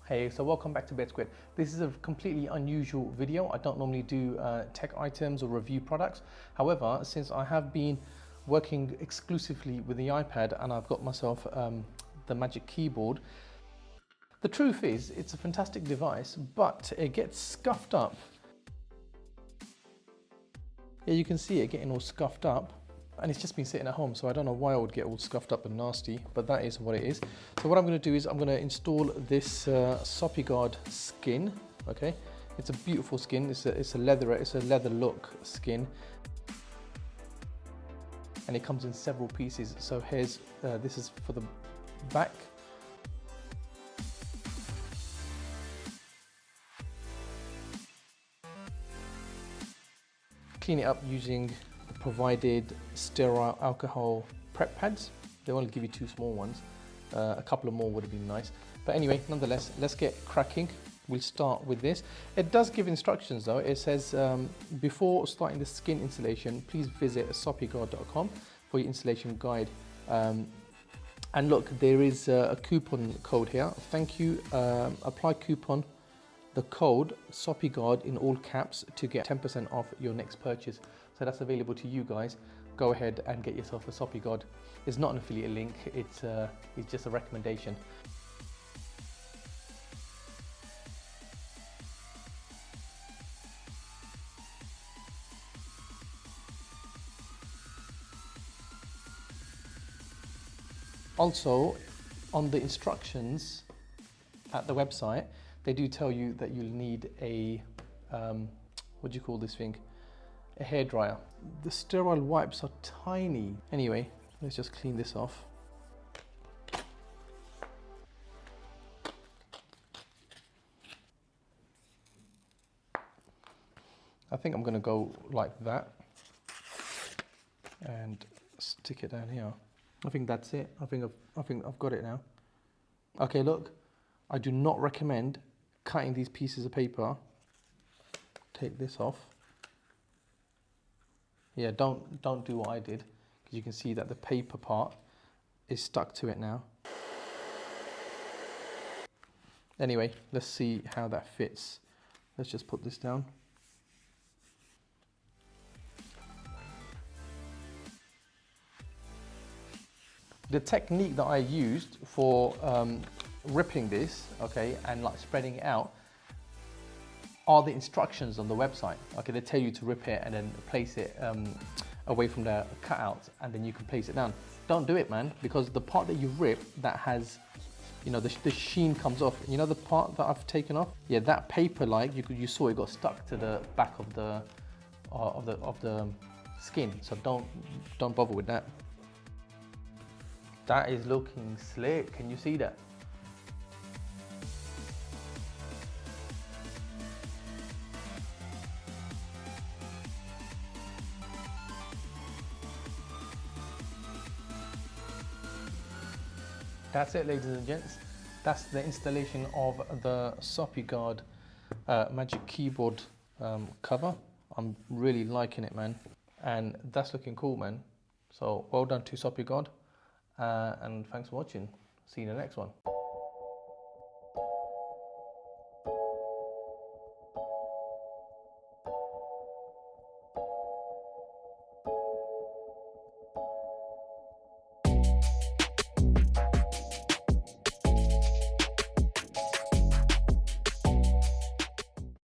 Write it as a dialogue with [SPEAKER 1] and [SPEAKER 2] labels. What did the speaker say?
[SPEAKER 1] Hey, so welcome back to BedSquid. This is a completely unusual video. I don't normally do tech items or review products. However, since I have been working exclusively with the iPad and I've got myself the Magic Keyboard, the truth is it's a fantastic device, but it gets scuffed up. Yeah, you can see it getting all scuffed up. And it's just been sitting at home, so I don't know why I would get all scuffed up and nasty, but that is what it is. So what I'm going to do is I'm going to install this Sopiguard skin. Okay, it's a beautiful skin. It's a leather look skin, and it comes in several pieces. So here's this is for the back. Clean it up using provided sterile alcohol prep pads. They only give you 2 small ones. A couple of more would have been nice. But anyway, nonetheless, let's get cracking. We'll start with this. It does give instructions though. It says, before starting the skin installation, please visit sopiguard.com for your installation guide. And look, there is a coupon code here. Thank you. Apply coupon, the code Sopiguard in all caps to get 10% off your next purchase. So that's available to you guys. Go ahead and get yourself a Sopiguard. It's not an affiliate link, it's just a recommendation. Also, on the instructions at the website, they do tell you that you'll need a, what do you call this thing? A hairdryer. The sterile wipes are tiny. Anyway, let's just clean this off. I think I'm going to go like that and stick it down here. I think that's it. I think I've got it now. Okay, look, I do not recommend cutting these pieces of paper. Take this off. Yeah, don't do what I did, because you can see that the paper part is stuck to it now. Anyway, let's see how that fits. Let's just put this down. The technique that I used for ripping this, okay, and like spreading it out, are the instructions on the website. Okay, they tell you to rip it and then place it away from the cutouts, and then you can place it down. Don't do it, man, because the part that you rip that has, you know, the sheen comes off. You know the part that I've taken off? Yeah, that paper, like you saw, it got stuck to the back of the skin. So don't bother with that. That is looking slick. Can you see that? That's it, ladies and gents. That's the installation of the Sopiguard Magic Keyboard cover. I'm really liking it, man. And that's looking cool, man. So well done to Sopiguard. And thanks for watching. See you in the next one.